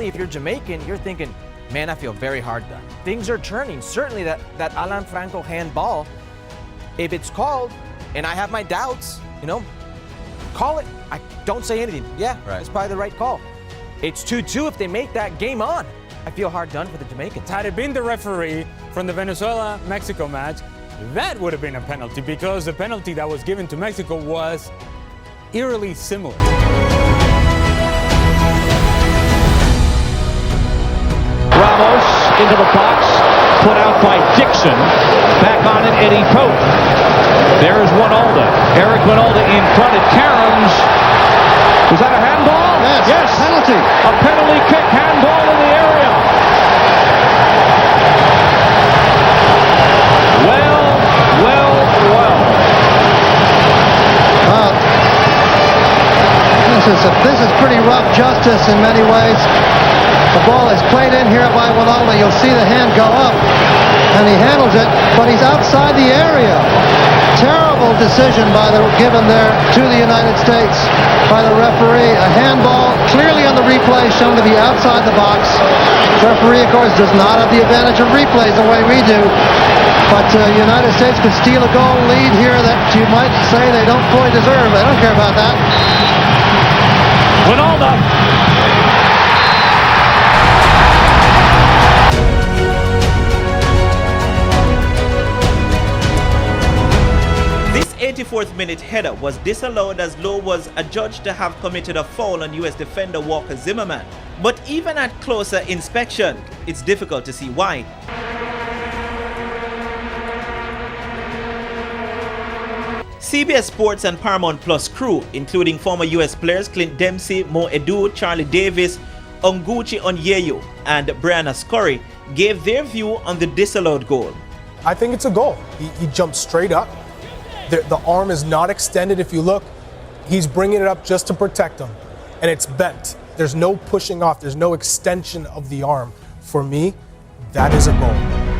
certainly if you're Jamaican, you're thinking, man, I feel very hard done. Things are turning. Certainly that Alan Franco handball, if it's called, and I have my doubts, call it. I don't say anything. Yeah, It's probably the right call. It's 2-2. If they make that, game on. I feel hard done for the Jamaicans. Had it been the referee from the Venezuela-Mexico match, that would have been a penalty, because the penalty that was given to Mexico was eerily similar. Ramos into the box, put out by Dixon. Back on it, Eddie Pope. There's Winalda. Eric Winalda in front of Caroms. Was that a handball? Yes. Penalty. A penalty kick, handball in the area. This is pretty rough justice in many ways. The ball is played in here by Winalda. You'll see the hand go up, and he handles it, but he's outside the area. Terrible decision given there to the United States by the referee. A handball clearly on the replay shown to be outside the box. The referee, of course, does not have the advantage of replays the way we do. But the United States could steal a goal lead here that you might say they don't fully deserve. I don't care about that. Winalda. This 84th minute header was disallowed as Lowe was adjudged to have committed a foul on US defender Walker Zimmerman. But even at closer inspection, it's difficult to see why. CBS Sports and Paramount Plus crew, including former US players Clint Dempsey, Mo Edu, Charlie Davis, Onguchi Onyeyo, and Brianna Scurry, gave their view on the disallowed goal. I think it's a goal. He jumped straight up. The arm is not extended. If you look, he's bringing it up just to protect him, and it's bent. There's no pushing off. There's no extension of the arm. For me, that is a goal.